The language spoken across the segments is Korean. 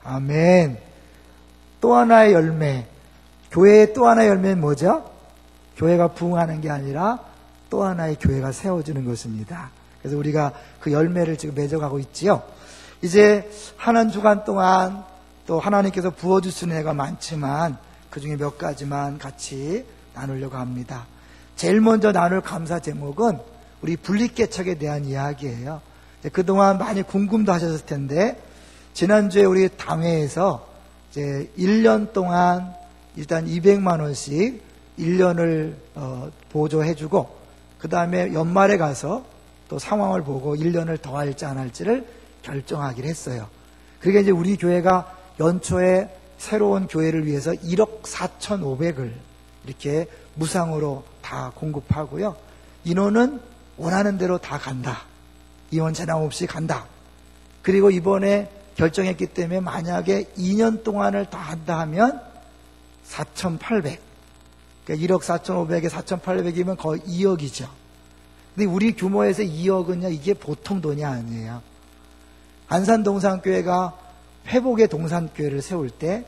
아멘. 또 하나의 열매, 교회의 또 하나의 열매는 뭐죠? 교회가 부흥하는 게 아니라 또 하나의 교회가 세워지는 것입니다. 그래서 우리가 그 열매를 지금 맺어가고 있지요. 이제 한 주간 동안 또 하나님께서 부어주시는 애가 많지만 그 중에 몇 가지만 같이 나누려고 합니다. 제일 먼저 나눌 감사 제목은 우리 분립개척에 대한 이야기예요. 그동안 많이 궁금도 하셨을 텐데, 지난주에 우리 당회에서 이제 1년 동안 일단 200만 원씩 1년을 보조해주고, 그 다음에 연말에 가서 또 상황을 보고 1년을 더 할지 안 할지를 결정하기로 했어요. 그러니까 이제 우리 교회가 연초에 새로운 교회를 위해서 1억 4,500을 이렇게 무상으로 다 공급하고요. 인원은 원하는 대로 다 간다. 인원 제한 없이 간다. 그리고 이번에 결정했기 때문에 만약에 2년 동안을 더 한다 하면 4,800. 그러니까 1억 4,500에 4,800이면 거의 2억이죠. 근데 우리 규모에서 2억은요, 이게 보통 돈이 아니에요. 안산동산교회가 회복의 동산교회를 세울 때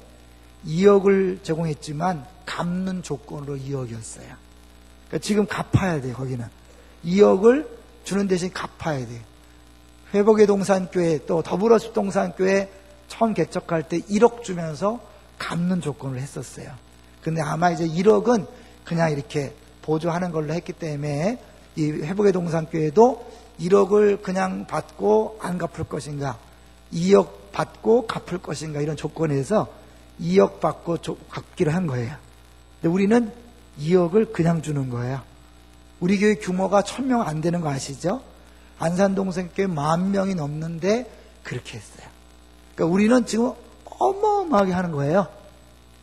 2억을 제공했지만 갚는 조건으로 2억이었어요. 그러니까 지금 갚아야 돼요, 거기는. 2억을 주는 대신 갚아야 돼요. 회복의 동산교회 또 더불어숲동산교회 처음 개척할 때 1억 주면서 갚는 조건을 했었어요. 근데 아마 이제 1억은 그냥 이렇게 보조하는 걸로 했기 때문에 이 회복의 동산교회도 1억을 그냥 받고 안 갚을 것인가, 2억 받고 갚을 것인가, 이런 조건에서 2억 받고 갚기로 한 거예요. 근데 우리는 2억을 그냥 주는 거예요. 우리 교회 규모가 1,000명 안 되는 거 아시죠? 안산동산교회 10,000명이 넘는데 그렇게 했어요. 그러니까 우리는 지금 어마어마하게 하는 거예요.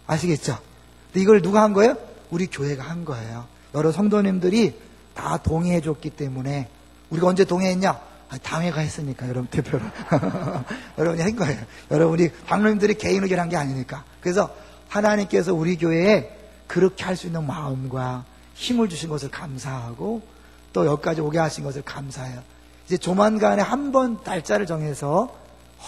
아시겠죠? 근데 이걸 누가 한 거예요? 우리 교회가 한 거예요. 여러 성도님들이 다 동의해 줬기 때문에. 우리가 언제 동의했냐? 당회가 했으니까, 여러분 대표로. 여러분이 한 거예요. 여러분이 장로님들이 개인 의견한 게 아니니까. 그래서 하나님께서 우리 교회에 그렇게 할 수 있는 마음과 힘을 주신 것을 감사하고, 또 여기까지 오게 하신 것을 감사해요. 이제 조만간에 한 번 날짜를 정해서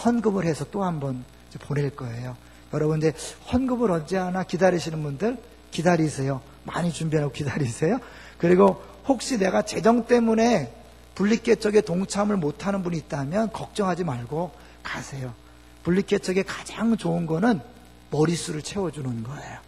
헌금을 해서 또 한 번 보낼 거예요. 여러분 이제 헌금을 언제 하나 기다리시는 분들 기다리세요. 많이 준비하고 기다리세요. 그리고 혹시 내가 재정 때문에 분립개척에 동참을 못하는 분이 있다면 걱정하지 말고 가세요. 분립개척에 가장 좋은 거는 머릿수를 채워주는 거예요.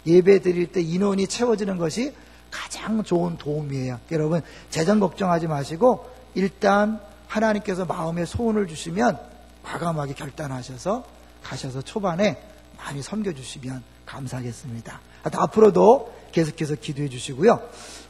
예배 드릴 때 인원이 채워지는 것이 가장 좋은 도움이에요. 여러분 재정 걱정하지 마시고 일단 하나님께서 마음에 소원을 주시면 과감하게 결단하셔서 가셔서 초반에 많이 섬겨주시면 감사하겠습니다. 앞으로도 계속해서 기도해 주시고요.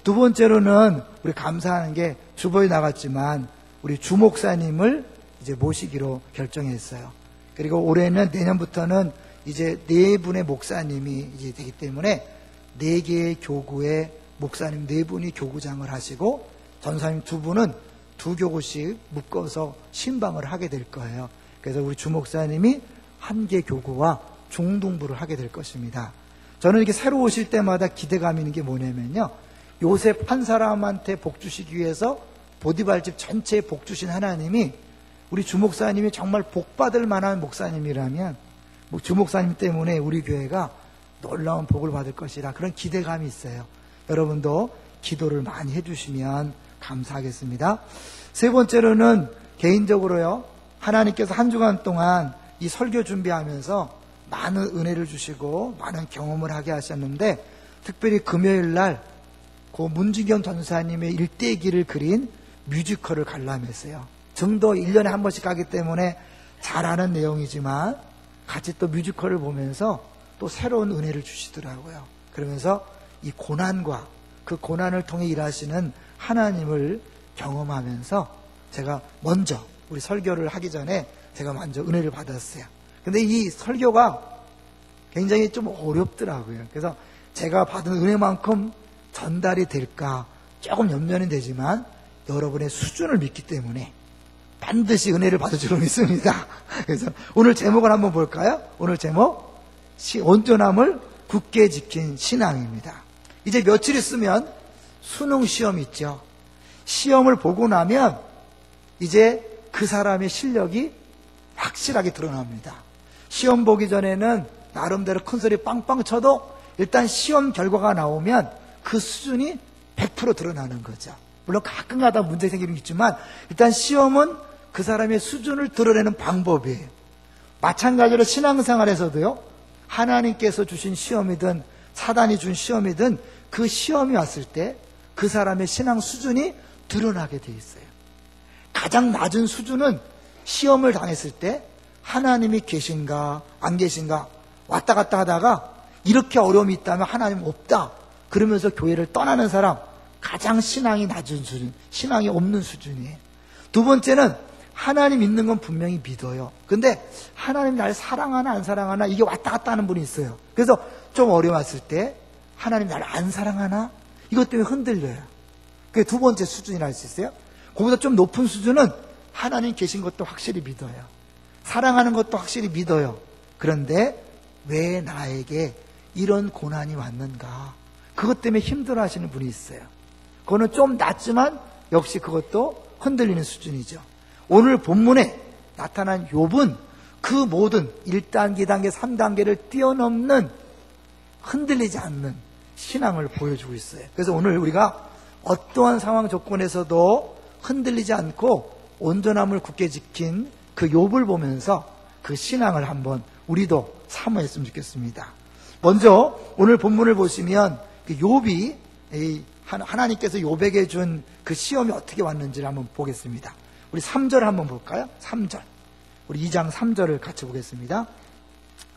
두 번째로는 우리 감사하는 게 주보에 나갔지만 우리 주목사님을 이제 모시기로 결정했어요. 그리고 올해는 내년부터는 이제 4분의 목사님이 이제 되기 때문에 4개의 교구에 목사님 4분이 교구장을 하시고 전사님 2분은 2교구씩 묶어서 신방을 하게 될 거예요. 그래서 우리 주목사님이 1개 교구와 중등부를 하게 될 것입니다. 저는 이렇게 새로 오실 때마다 기대감이 있는 게 뭐냐면요, 요셉 한 사람한테 복 주시기 위해서 보디발집 전체에 복 주신 하나님이 우리 주목사님이 정말 복 받을 만한 목사님이라면 주목사님 때문에 우리 교회가 놀라운 복을 받을 것이라 그런 기대감이 있어요. 여러분도 기도를 많이 해주시면 감사하겠습니다. 세 번째로는 개인적으로요, 하나님께서 한 주간 동안 이 설교 준비하면서 많은 은혜를 주시고 많은 경험을 하게 하셨는데, 특별히 금요일 날 그 문진경 전사님의 일대기를 그린 뮤지컬을 관람했어요. 정도 1년에 한 번씩 가기 때문에 잘 아는 내용이지만 같이 또 뮤지컬을 보면서 또 새로운 은혜를 주시더라고요. 그러면서 이 고난과 그 고난을 통해 일하시는 하나님을 경험하면서 제가 먼저 우리 설교를 하기 전에 제가 먼저 은혜를 받았어요. 근데 이 설교가 굉장히 좀 어렵더라고요. 그래서 제가 받은 은혜만큼 전달이 될까 조금 염려는 되지만 여러분의 수준을 믿기 때문에 반드시 은혜를 받을 줄 믿습니다. 그래서 오늘 제목을 한번 볼까요? 오늘 제목, 온전함을 굳게 지킨 신앙입니다. 이제 며칠 있으면 수능 시험 있죠. 시험을 보고 나면 이제 그 사람의 실력이 확실하게 드러납니다. 시험 보기 전에는 나름대로 큰 소리 빵빵 쳐도 일단 시험 결과가 나오면 그 수준이 100% 드러나는 거죠. 물론 가끔가다 문제 생기는 게 있지만 일단 시험은 그 사람의 수준을 드러내는 방법이에요. 마찬가지로 신앙생활에서도요, 하나님께서 주신 시험이든 사단이 준 시험이든 그 시험이 왔을 때 그 사람의 신앙 수준이 드러나게 돼 있어요. 가장 낮은 수준은 시험을 당했을 때 하나님이 계신가 안 계신가 왔다 갔다 하다가 이렇게 어려움이 있다면 하나님 없다 그러면서 교회를 떠나는 사람, 가장 신앙이 낮은 수준, 신앙이 없는 수준이에요. 두 번째는 하나님 있는 건 분명히 믿어요. 근데 하나님 날 사랑하나 안 사랑하나 이게 왔다 갔다 하는 분이 있어요. 그래서 좀 어려웠을 때 하나님 날 안 사랑하나 이것 때문에 흔들려요. 그게 두 번째 수준이라 할 수 있어요. 거기서 좀 높은 수준은 하나님 계신 것도 확실히 믿어요. 사랑하는 것도 확실히 믿어요. 그런데 왜 나에게 이런 고난이 왔는가? 그것 때문에 힘들어하시는 분이 있어요. 그거는 좀 낮지만 역시 그것도 흔들리는 수준이죠. 오늘 본문에 나타난 욥은 그 모든 1단계, 2단계, 3단계를 뛰어넘는 흔들리지 않는 신앙을 보여주고 있어요. 그래서 오늘 우리가 어떠한 상황 조건에서도 흔들리지 않고 온전함을 굳게 지킨 그 욥을 보면서 그 신앙을 한번 우리도 사모했으면 좋겠습니다. 먼저 오늘 본문을 보시면 그 욥이 하나님께서 욥에게 준 그 시험이 어떻게 왔는지를 한번 보겠습니다. 우리 3절 한번 볼까요? 3절. 우리 2장 3절을 같이 보겠습니다.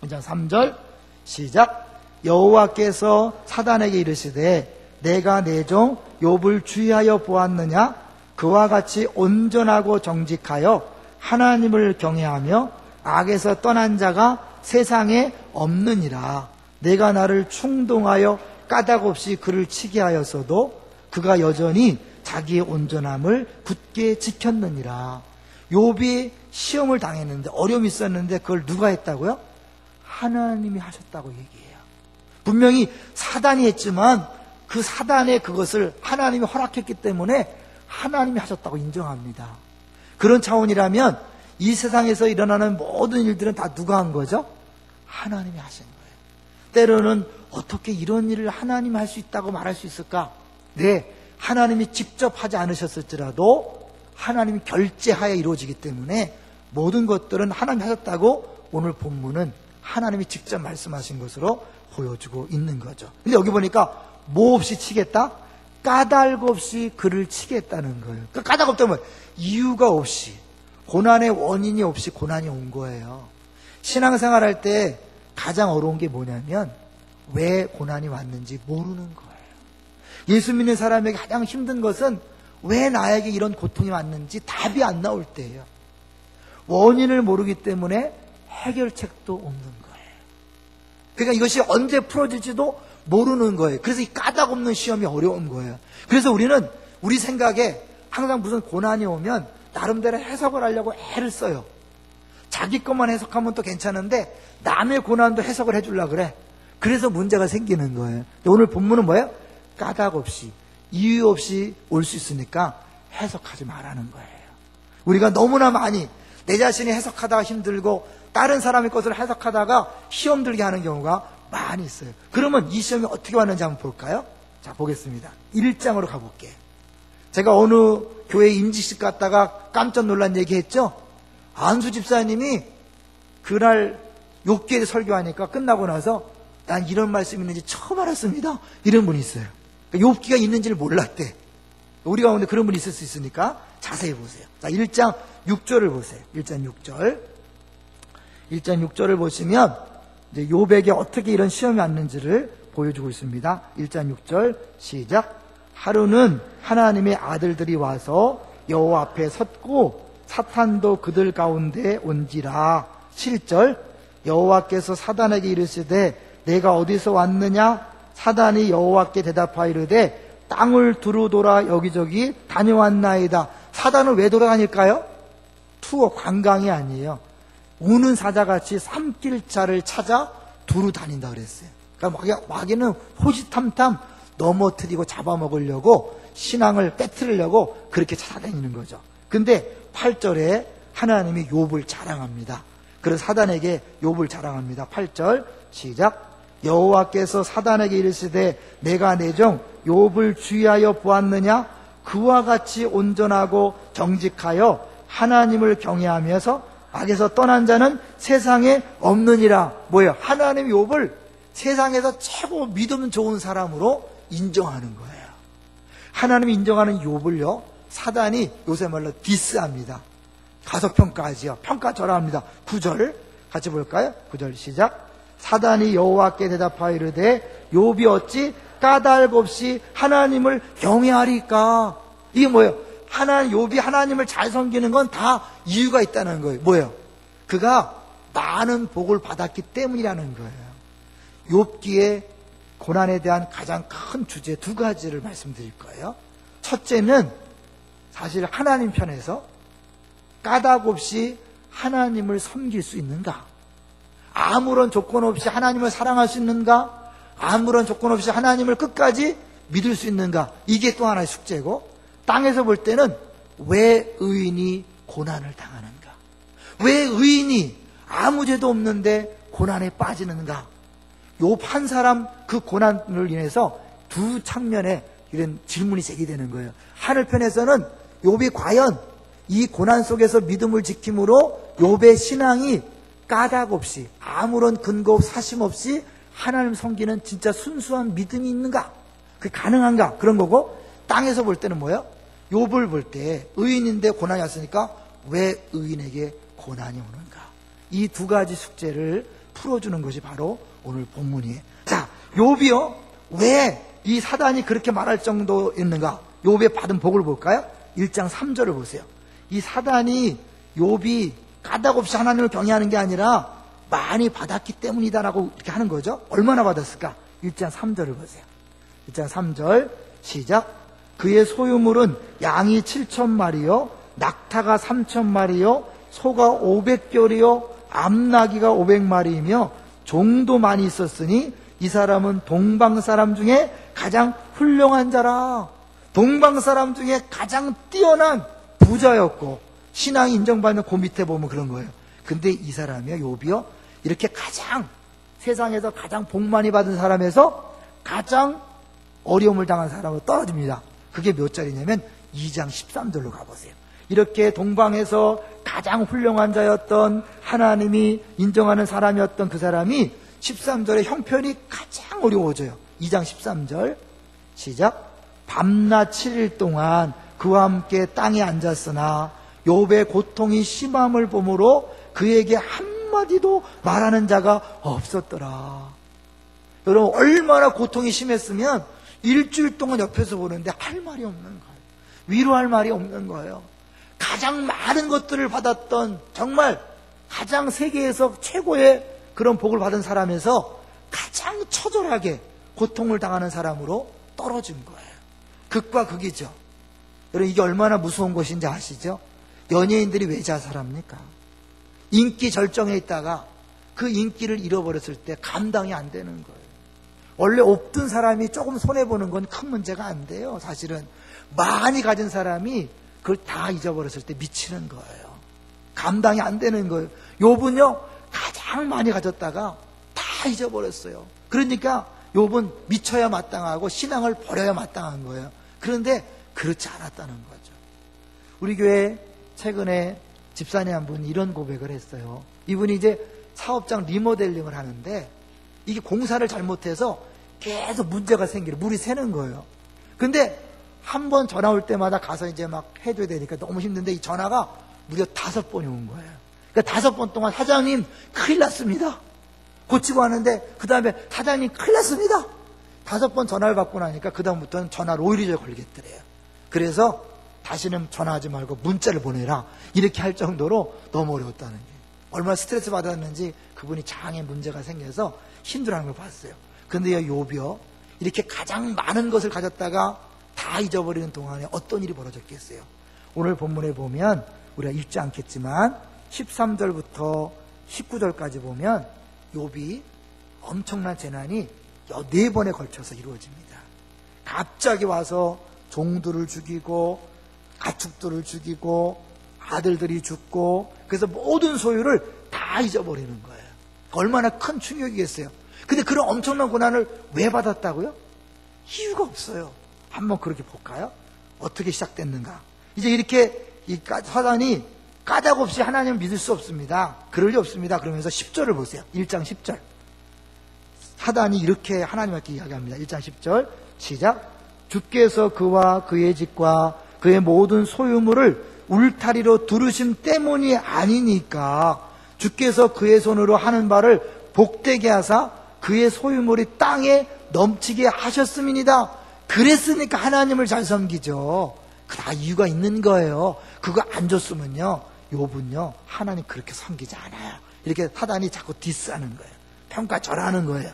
2장 3절 시작. 여호와께서 사단에게 이르시되 내가 내 종 욥을 주의하여 보았느냐? 그와 같이 온전하고 정직하여 하나님을 경외하며 악에서 떠난 자가 세상에 없느니라. 내가 나를 충동하여 까닭없이 그를 치게 하였어도 그가 여전히 자기의 온전함을 굳게 지켰느니라. 욥이 시험을 당했는데 어려움이 있었는데 그걸 누가 했다고요? 하나님이 하셨다고 얘기해요. 분명히 사단이 했지만 그 사단의 그것을 하나님이 허락했기 때문에 하나님이 하셨다고 인정합니다. 그런 차원이라면 이 세상에서 일어나는 모든 일들은 다 누가 한 거죠? 하나님이 하신 거예요. 때로는 어떻게 이런 일을 하나님이 할 수 있다고 말할 수 있을까? 네, 하나님이 직접 하지 않으셨을지라도 하나님이 결제하에 이루어지기 때문에 모든 것들은 하나님이 하셨다고 오늘 본문은 하나님이 직접 말씀하신 것으로 보여주고 있는 거죠. 근데 여기 보니까 뭐 없이 치겠다? 까닭 없이 그를 치겠다는 거예요. 그 까닭 없다면 이유가 없이, 고난의 원인이 없이 고난이 온 거예요. 신앙생활 할 때 가장 어려운 게 뭐냐면 왜 고난이 왔는지 모르는 거예요. 예수 믿는 사람에게 가장 힘든 것은 왜 나에게 이런 고통이 왔는지 답이 안 나올 때예요. 원인을 모르기 때문에 해결책도 없는 거예요. 그러니까 이것이 언제 풀어질지도 모르는 거예요. 그래서 이 까닭 없는 시험이 어려운 거예요. 그래서 우리는 우리 생각에 항상 무슨 고난이 오면 나름대로 해석을 하려고 애를 써요. 자기 것만 해석하면 또 괜찮은데 남의 고난도 해석을 해주려고 그래. 그래서 문제가 생기는 거예요. 오늘 본문은 뭐예요? 까닭 없이, 이유 없이 올 수 있으니까 해석하지 말라는 거예요. 우리가 너무나 많이 내 자신이 해석하다가 힘들고 다른 사람의 것을 해석하다가 시험 들게 하는 경우가 많이 있어요. 그러면 이 시험이 어떻게 왔는지 한번 볼까요? 자, 보겠습니다. 1장으로 가볼게요. 제가 어느 교회 임직식 갔다가 깜짝 놀란 얘기 했죠? 안수 집사님이 그날 욥기에 설교하니까 끝나고 나서 난 이런 말씀이 있는지 처음 알았습니다. 이런 분이 있어요. 욥기가 있는지를 몰랐대. 우리 가운데 그런 분이 있을 수 있으니까 자세히 보세요. 자, 1장 6절을 보세요. 1장 6절. 1장 6절을 보시면 이제 욥에게 어떻게 이런 시험이 왔는지를 보여주고 있습니다. 1장 6절 시작. 하루는 하나님의 아들들이 와서 여호와 앞에 섰고 사탄도 그들 가운데 온지라. 7절. 여호와께서 사단에게 이르시되 내가 어디서 왔느냐? 사단이 여호와께 대답하여 이르되 땅을 두루 돌아 여기저기 다녀왔나이다. 사단은 왜 돌아다닐까요? 투어, 관광이 아니에요. 우는 사자같이 삼킬자를 찾아 두루 다닌다 그랬어요. 그러니까 마귀는 호시탐탐 넘어뜨리고 잡아먹으려고 신앙을 빼뜨리려고 그렇게 찾아다니는 거죠. 근데 8절에 하나님이 욥을 자랑합니다. 그래서 사단에게 욥을 자랑합니다. 8절 시작. 여호와께서 사단에게 이르시되 내가 내 종 욥을 주의하여 보았느냐? 그와 같이 온전하고 정직하여 하나님을 경외하면서 악에서 떠난 자는 세상에 없느니라. 뭐예요? 하나님이 욥을 세상에서 최고 믿음 좋은 사람으로 인정하는 거예요. 하나님이 인정하는 욥을요, 사단이 요새 말로 디스합니다. 가석평가하지요. 평가절하합니다. 9절 같이 볼까요? 9절 시작. 사단이 여호와께 대답하여 이르되 욥이 어찌 까닭 없이 하나님을 경외하리까? 이게 뭐예요? 욥이 하나님을 잘 섬기는 건 다 이유가 있다는 거예요. 뭐예요? 그가 많은 복을 받았기 때문이라는 거예요. 욥기의 고난에 대한 가장 큰 주제 두 가지를 말씀드릴 거예요. 첫째는 사실 하나님 편에서 까닭 없이 하나님을 섬길 수 있는가? 아무런 조건 없이 하나님을 사랑할 수 있는가? 아무런 조건 없이 하나님을 끝까지 믿을 수 있는가? 이게 또 하나의 숙제고, 땅에서 볼 때는 왜 의인이 고난을 당하는가? 왜 의인이 아무 죄도 없는데 고난에 빠지는가? 욥 한 사람 그 고난을 인해서 두 측면에 이런 질문이 제기되는 거예요. 하늘편에서는 욥이 과연 이 고난 속에서 믿음을 지킴으로 욥의 신앙이 까닭 없이 아무런 근거 사심 없이 하나님 섬기는 진짜 순수한 믿음이 있는가? 그게 가능한가? 그런 거고, 땅에서 볼 때는 뭐예요? 욥을 볼 때 의인인데 고난이 왔으니까 왜 의인에게 고난이 오는가? 이 두 가지 숙제를 풀어주는 것이 바로 오늘 본문이에요. 자, 욥이요, 왜 이 사단이 그렇게 말할 정도였는가? 욥의 받은 복을 볼까요? 1장 3절을 보세요. 이 사단이 욥이 까닭 없이 하나님을 경외하는 게 아니라 많이 받았기 때문이다라고 이렇게 하는 거죠. 얼마나 받았을까? 1장 3절을 보세요. 1장 3절 시작. 그의 소유물은 양이 7,000마리요 낙타가 3,000마리요 소가 500결이요 암나귀가 500마리이며 종도 많이 있었으니 이 사람은 동방 사람 중에 가장 훌륭한 자라. 동방 사람 중에 가장 뛰어난 부자였고 신앙이 인정받는 그 밑에 보면 그런 거예요. 근데 이 사람이요, 욥이요, 이렇게 가장 세상에서 가장 복 많이 받은 사람에서 가장 어려움을 당한 사람으로 떨어집니다. 그게 몇 절이냐면 2장 13절로 가보세요. 이렇게 동방에서 가장 훌륭한 자였던 하나님이 인정하는 사람이었던 그 사람이 13절에 형편이 가장 어려워져요. 2장 13절 시작. 밤낮 7일 동안 그와 함께 땅에 앉았으나 욥의 고통이 심함을 보므로 그에게 한마디도 말하는 자가 없었더라. 여러분, 얼마나 고통이 심했으면 일주일 동안 옆에서 보는데 할 말이 없는 거예요. 위로할 말이 없는 거예요. 가장 많은 것들을 받았던, 정말 가장 세계에서 최고의 그런 복을 받은 사람에서 가장 처절하게 고통을 당하는 사람으로 떨어진 거예요. 극과 극이죠. 여러분, 이게 얼마나 무서운 것인지 아시죠? 연예인들이 왜 자살합니까? 인기 절정에 있다가 그 인기를 잃어버렸을 때 감당이 안 되는 거예요. 원래 없던 사람이 조금 손해보는 건 큰 문제가 안 돼요. 사실은 많이 가진 사람이 그걸 다 잊어버렸을 때 미치는 거예요. 감당이 안 되는 거예요. 욥은요, 가장 많이 가졌다가 다 잊어버렸어요. 그러니까 욥은 미쳐야 마땅하고 신앙을 버려야 마땅한 거예요. 그런데 그렇지 않았다는 거죠. 우리 교회 최근에 집사님 한 분이 이런 고백을 했어요. 이분이 이제 사업장 리모델링을 하는데 이게 공사를 잘못해서 계속 문제가 생기는, 물이 새는 거예요. 근데 한 번 전화 올 때마다 가서 이제 막 해줘야 되니까 너무 힘든데 이 전화가 무려 5번이 온 거예요. 그러니까 5번 동안 사장님 큰일 났습니다. 고치고 하는데 그 다음에 사장님 큰일 났습니다. 5번 전화를 받고 나니까 그 다음부터는 전화를 오히려 걸겠더래요. 그래서 다시는 전화하지 말고 문자를 보내라, 이렇게 할 정도로 너무 어려웠다는 게, 얼마나 스트레스 받았는지 그분이 장에 문제가 생겨서 힘들어하는 걸 봤어요. 근데 욥이요, 이렇게 가장 많은 것을 가졌다가 다 잊어버리는 동안에 어떤 일이 벌어졌겠어요? 오늘 본문에 보면 우리가 읽지 않겠지만 13절부터 19절까지 보면 욥이 엄청난 재난이 4번에 걸쳐서 이루어집니다. 갑자기 와서 종들을 죽이고 가축들을 죽이고 아들들이 죽고 그래서 모든 소유를 다 잊어버리는 거예요. 얼마나 큰 충격이겠어요. 근데 그런 엄청난 고난을 왜 받았다고요? 이유가 없어요. 한번 그렇게 볼까요? 어떻게 시작됐는가? 이제 이렇게 사단이 까닭없이 하나님을 믿을 수 없습니다. 그럴 리 없습니다. 그러면서 10절을 보세요. 1장 10절. 사단이 이렇게 하나님께 이야기합니다. 1장 10절 시작. 주께서 그와 그의 집과 그의 모든 소유물을 울타리로 두르심 때문이 아니니까 주께서 그의 손으로 하는 바를 복되게 하사 그의 소유물이 땅에 넘치게 하셨음이니이다. 그랬으니까 하나님을 잘 섬기죠. 다 이유가 있는 거예요. 그거 안 줬으면요, 욥은요 하나님 그렇게 섬기지 않아요. 이렇게 사단이 자꾸 디스하는 거예요. 평가절하는 거예요.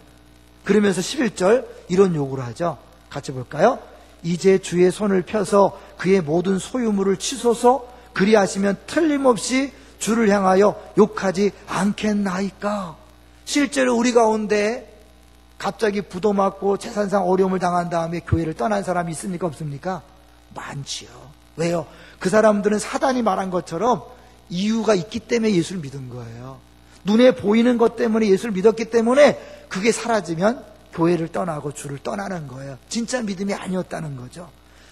그러면서 11절 이런 요구를 하죠. 같이 볼까요? 이제 주의 손을 펴서 그의 모든 소유물을 치소서. 그리하시면 틀림없이 주를 향하여 욕하지 않겠나이까. 실제로 우리 가운데 갑자기 부도 맞고 재산상 어려움을 당한 다음에 교회를 떠난 사람이 있습니까? 없습니까? 많지요. 왜요? 그 사람들은 사단이 말한 것처럼 이유가 있기 때문에 예수를 믿은 거예요. 눈에 보이는 것 때문에 예수를 믿었기 때문에 그게 사라지면 교회를 떠나고 주를 떠나는 거예요. 진짜 믿음이 아니었다는 거죠.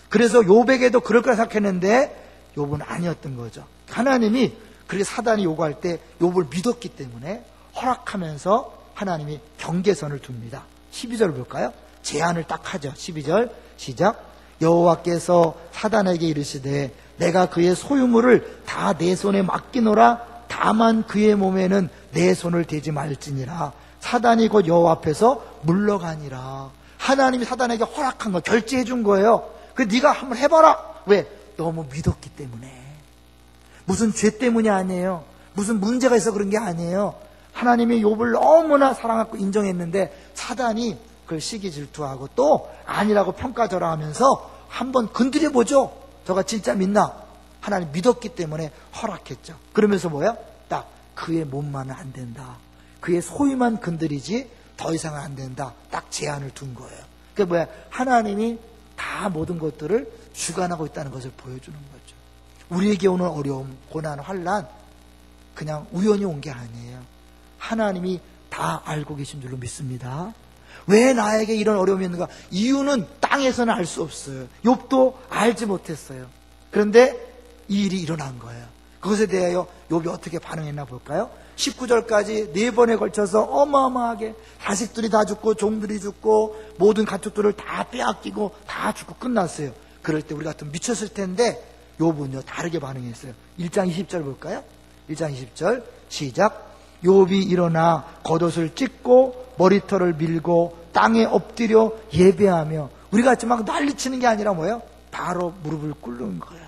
그래서 욥에게도 그럴 거라 생각했는데 욥은 아니었던 거죠. 하나님이 그렇게 사단이 요구할 때 욥을 믿었기 때문에 허락하면서 하나님이 경계선을 둡니다. 12절 볼까요? 제안을 딱 하죠. 12절 시작. 여호와께서 사단에게 이르시되 내가 그의 소유물을 다 내 손에 맡기노라. 다만 그의 몸에는 내 손을 대지 말지니라. 사단이 곧 여호와 앞에서 물러가니라. 하나님이 사단에게 허락한 거, 결제해 준 거예요. 그 네가 한번 해봐라. 왜? 너무 믿었기 때문에. 무슨 죄 때문이 아니에요. 무슨 문제가 있어 그런 게 아니에요. 하나님이 욥을 너무나 사랑하고 인정했는데 사단이 그걸 시기 질투하고 또 아니라고 평가절하하면서 한번 건드려보죠. 저가 진짜 믿나? 하나님 믿었기 때문에 허락했죠. 그러면서 뭐야? 딱 그의 몸만은 안 된다. 그의 소유만 건드리지 더 이상은 안 된다. 딱 제한을 둔 거예요. 그게 뭐야? 하나님이 다 모든 것들을 주관하고 있다는 것을 보여주는 거죠. 우리에게 오는 어려움, 고난, 환난 그냥 우연히 온 게 아니에요. 하나님이 다 알고 계신 줄로 믿습니다. 왜 나에게 이런 어려움이 있는가? 이유는 땅에서는 알 수 없어요. 욥도 알지 못했어요. 그런데 이 일이 일어난 거예요. 그것에 대하여 욥이 어떻게 반응했나 볼까요? 19절까지 4번에 걸쳐서 어마어마하게 자식들이 다 죽고 종들이 죽고 모든 가축들을 다 빼앗기고 다 죽고 끝났어요. 그럴 때 우리 같으면 미쳤을 텐데 욥은요 다르게 반응했어요. 1장 20절 볼까요? 1장 20절 시작. 욥이 일어나 겉옷을 찢고 머리털을 밀고 땅에 엎드려 예배하며, 우리 같이 막 난리치는 게 아니라 뭐예요? 바로 무릎을 꿇는 거예요.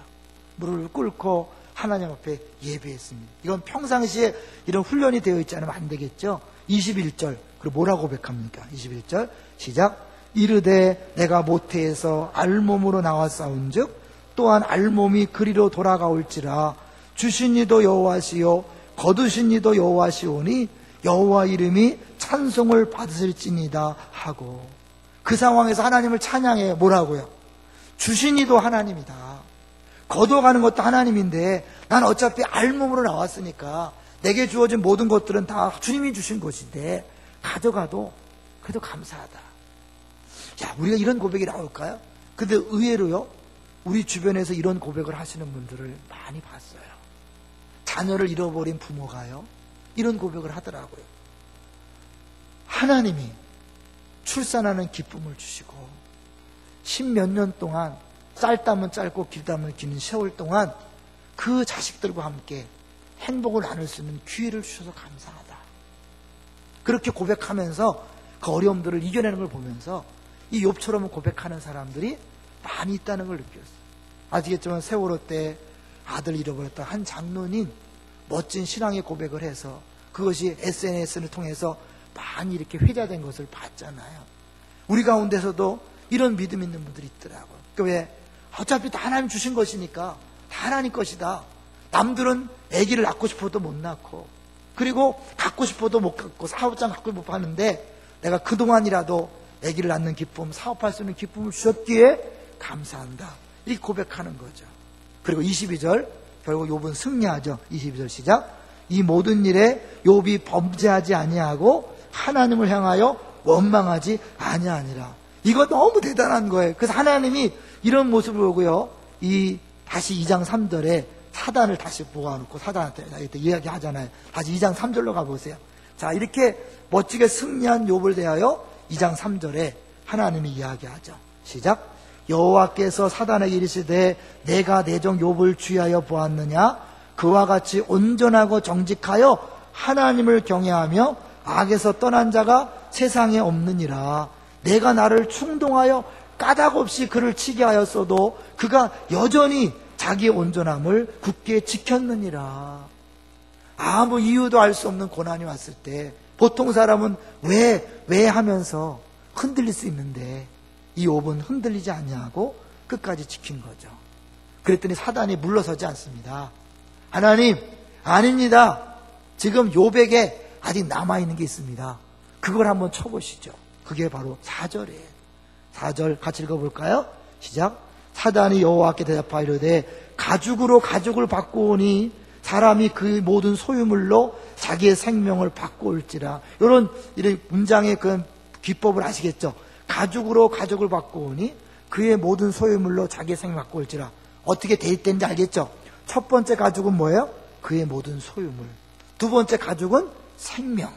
무릎을 꿇고 하나님 앞에 예배했습니다. 이건 평상시에 이런 훈련이 되어 있지 않으면 안 되겠죠. 21절 그리고 뭐라고 고백합니까? 21절 시작. 이르되 내가 모태에서 알몸으로 나왔사온즉 또한 알몸이 그리로 돌아가올지라. 주신 이도 여호와시요 거두신 이도 여호와시오니 여호와 이름이 찬송을 받으실지니이다 하고, 그 상황에서 하나님을 찬양해요. 뭐라고요? 주신 이도 하나님이다. 거둬가는 것도 하나님인데 난 어차피 알몸으로 나왔으니까 내게 주어진 모든 것들은 다 주님이 주신 것인데 가져가도 그래도 감사하다. 야, 우리가 이런 고백이 나올까요? 근데 의외로요, 우리 주변에서 이런 고백을 하시는 분들을 많이 봤어요. 자녀를 잃어버린 부모가요 이런 고백을 하더라고요. 하나님이 출산하는 기쁨을 주시고 10몇 년 동안 짧다면 짧고 길다면 긴 세월 동안 그 자식들과 함께 행복을 나눌 수 있는 기회를 주셔서 감사하다. 그렇게 고백하면서 그 어려움들을 이겨내는 걸 보면서 이 욥처럼 고백하는 사람들이 많이 있다는 걸 느꼈어요. 아시겠지만 세월호 때 아들 잃어버렸다 한 장로님 멋진 신앙의 고백을 해서 그것이 SNS를 통해서 많이 이렇게 회자된 것을 봤잖아요. 우리 가운데서도 이런 믿음 있는 분들이 있더라고요. 왜? 어차피 다 하나님 주신 것이니까 다 하나님 것이다. 남들은 아기를 낳고 싶어도 못 낳고, 그리고 갖고 싶어도 못 갖고, 사업장 갖고 못 하는데 내가 그동안이라도 아기를 낳는 기쁨, 사업할 수 있는 기쁨을 주셨기에 감사한다. 이렇게 고백하는 거죠. 그리고 22절 결국 욥은 승리하죠. 22절 시작. 이 모든 일에 욥이 범죄하지 아니하고 하나님을 향하여 원망하지 아니하니라. 이거 너무 대단한 거예요. 그래서 하나님이 이런 모습을 보고요, 다시 2장 3절에 사단을 다시 모아놓고 사단한테 이야기하잖아요. 다시 2장 3절로 가보세요. 자, 이렇게 멋지게 승리한 욥을 대하여 2장 3절에 하나님이 이야기하죠. 시작. 여호와께서 사단에게 이르시되 내가 내 종 욥을 주의하여 보았느냐? 그와 같이 온전하고 정직하여 하나님을 경외하며 악에서 떠난 자가 세상에 없느니라. 내가 나를 충동하여 까닭없이 그를 치게 하였어도 그가 여전히 자기의 온전함을 굳게 지켰느니라. 아무 이유도 알 수 없는 고난이 왔을 때 보통 사람은 왜 하면서 흔들릴 수 있는데 이 욥은 흔들리지 아니하고 끝까지 지킨 거죠. 그랬더니 사단이 물러서지 않습니다. 하나님, 아닙니다. 지금 욥에게 아직 남아있는 게 있습니다. 그걸 한번 쳐보시죠. 그게 바로 4절이에요. 4절 같이 읽어볼까요? 시작. 사단이 여호와께 대답하여 이르되 가죽으로 가죽을 바꾸오니 사람이 그 모든 소유물로 자기의 생명을 바꾸올지라. 이런 문장의 그 기법을 아시겠죠? 가죽으로 가죽을 바꾸오니 그의 모든 소유물로 자기의 생명을 바꾸올지라. 어떻게 대입된지 알겠죠? 첫 번째 가죽은 뭐예요? 그의 모든 소유물. 두 번째 가죽은 생명.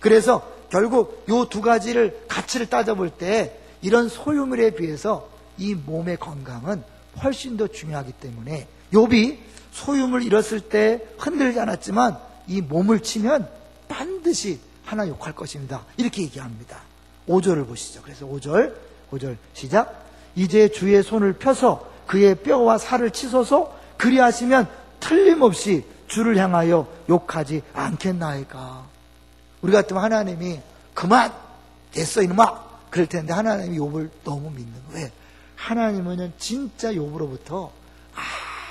그래서 결국 이 두 가지를 가치를 따져볼 때 이런 소유물에 비해서 이 몸의 건강은 훨씬 더 중요하기 때문에 욥이 소유물 잃었을 때 흔들지 않았지만 이 몸을 치면 반드시 하나 욕할 것입니다. 이렇게 얘기합니다. 5절을 보시죠. 그래서 5절 시작. 이제 주의 손을 펴서 그의 뼈와 살을 치소서. 그리하시면 틀림없이 주를 향하여 욕하지 않겠나이까. 우리 같으면 하나님이 그만 됐어 이놈아 그럴 텐데 하나님이 욥을 너무 믿는 거예요. 하나님은 진짜 욥으로부터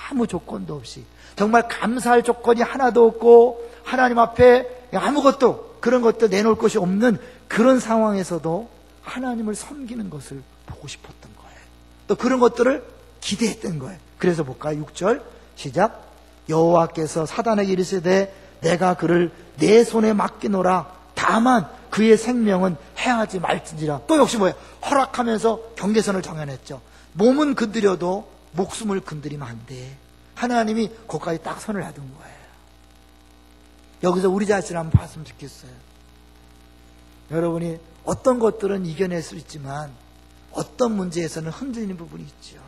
아무 조건도 없이 정말 감사할 조건이 하나도 없고 하나님 앞에 아무것도 그런 것도 내놓을 것이 없는 그런 상황에서도 하나님을 섬기는 것을 보고 싶었던 거예요. 또 그런 것들을 기대했던 거예요. 그래서 볼까요? 6절 시작. 여호와께서 사단에게 이르시되 내가 그를 내 손에 맡기노라. 다만 그의 생명은 해하지 말지니라. 또 역시 뭐예요? 허락하면서 경계선을 정해냈죠. 몸은 건드려도 목숨을 건드리면 안 돼. 하나님이 거기까지 딱 선을 놔둔 거예요. 여기서 우리 자신을 한번 봤으면 좋겠어요. 여러분이 어떤 것들은 이겨낼 수 있지만 어떤 문제에서는 흔들리는 부분이 있죠.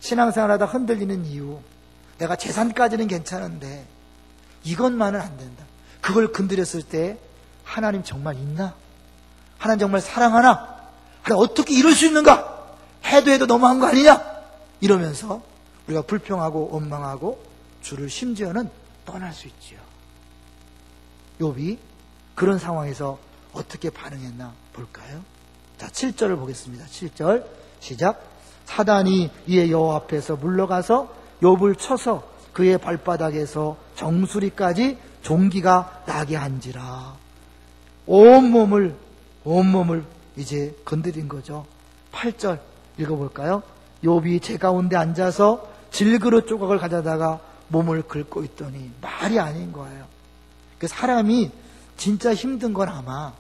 신앙생활하다 흔들리는 이유, 내가 재산까지는 괜찮은데 이것만은 안 된다. 그걸 건드렸을 때 하나님 정말 있나? 하나님 정말 사랑하나? 하나님 어떻게 이럴 수 있는가? 해도 너무한 거 아니냐? 이러면서 우리가 불평하고 원망하고 주를 심지어는 떠날 수 있지요. 욥이 그런 상황에서 어떻게 반응했나 볼까요? 자, 7절을 보겠습니다. 7절 시작. 사단이 이에 여호와 앞에서 물러가서 욥을 쳐서 그의 발바닥에서 정수리까지 종기가 나게 한지라. 온몸을 이제 건드린 거죠. 8절 읽어볼까요? 욥이 제 가운데 앉아서 질그릇 조각을 가져다가 몸을 긁고 있더니 말이 아닌 거예요. 그 사람이 진짜 힘든 건 아마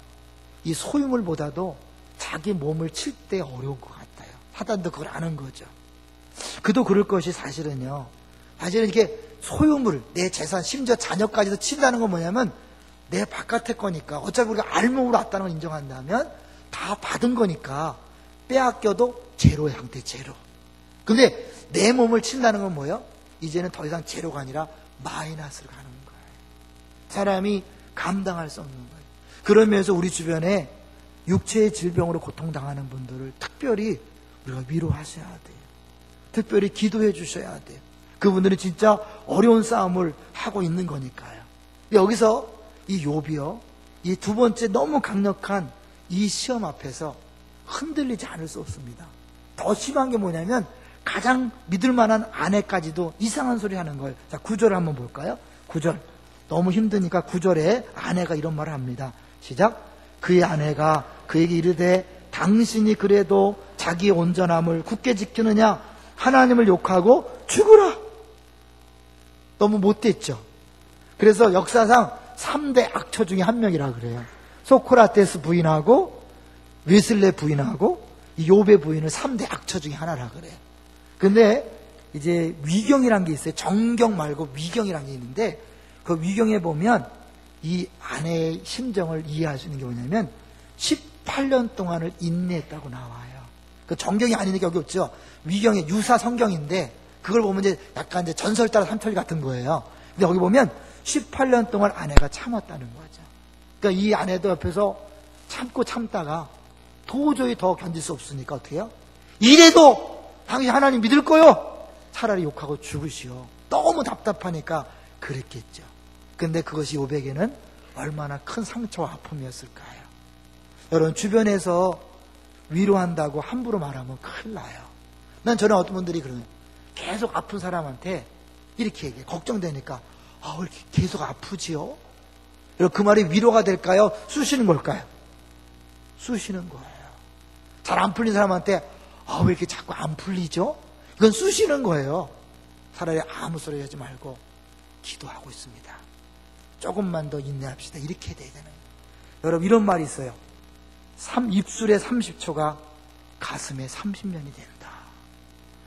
이 소유물보다도 자기 몸을 칠 때 어려운 것 같아요. 사단도 그걸 아는 거죠. 그도 그럴 것이 사실은 이게 소유물, 내 재산, 심지어 자녀까지도 친다는 건 뭐냐면 내 바깥의 거니까 어차피 우리가 알몸으로 왔다는 걸 인정한다면 다 받은 거니까 빼앗겨도 제로의 상태, 제로. 근데 내 몸을 친다는 건 뭐예요? 이제는 더 이상 제로가 아니라 마이너스로 가는 거예요. 사람이 감당할 수 없는 거예요. 그러면서 우리 주변에 육체의 질병으로 고통당하는 분들을 특별히 우리가 위로하셔야 돼요. 특별히 기도해 주셔야 돼요. 그분들은 진짜 어려운 싸움을 하고 있는 거니까요. 여기서 이 욥이요, 이 두 번째 너무 강력한 이 시험 앞에서 흔들리지 않을 수 없습니다. 더 심한 게 뭐냐면 가장 믿을 만한 아내까지도 이상한 소리 하는 거예요. 자, 9절 한번 볼까요? 9절. 너무 힘드니까 9절에 아내가 이런 말을 합니다. 시작. 그의 아내가 그에게 이르되 당신이 그래도 자기의 온전함을 굳게 지키느냐? 하나님을 욕하고 죽으라. 너무 못됐죠. 그래서 역사상 3대 악처 중에 한 명이라 그래요. 소크라테스 부인하고 웨슬레 부인하고 욥의 부인을 3대 악처 중에 하나라 그래요. 근데 이제 위경이란 게 있어요. 정경 말고 위경이란 게 있는데 그 위경에 보면 이 아내의 심정을 이해할 수 있는 게 뭐냐면 18년 동안을 인내했다고 나와요. 그 정경이 아니니까 여기 없죠. 위경의 유사 성경인데 그걸 보면 이제 약간 이제 전설 따라 삼천리 같은 거예요. 근데 여기 보면 18년 동안 아내가 참았다는 거죠. 그러니까 이 아내도 옆에서 참고 참다가 도저히 더 견딜 수 없으니까 어떻게 해요? 이래도 당신 하나님 믿을 거요? 차라리 욕하고 죽으시오. 너무 답답하니까 그랬겠죠. 근데 그것이 욥에게는 얼마나 큰 상처와 아픔이었을까요? 여러분 주변에서 위로한다고 함부로 말하면 큰일 나요. 난 저는 어떤 분들이 그러면 계속 아픈 사람한테 이렇게 얘기해. 걱정되니까 왜 이렇게 계속 아프지요? 여러분 그 말이 위로가 될까요? 쑤시는 걸까요? 쑤시는 거예요. 잘 안 풀린 사람한테 왜 이렇게 자꾸 안 풀리죠? 이건 쑤시는 거예요. 차라리 아무 소리 하지 말고 기도하고 있습니다. 조금만 더 인내합시다. 이렇게 해야 되는 거예요. 여러분 이런 말이 있어요. 입술에 30초가 가슴에 30년이 된다.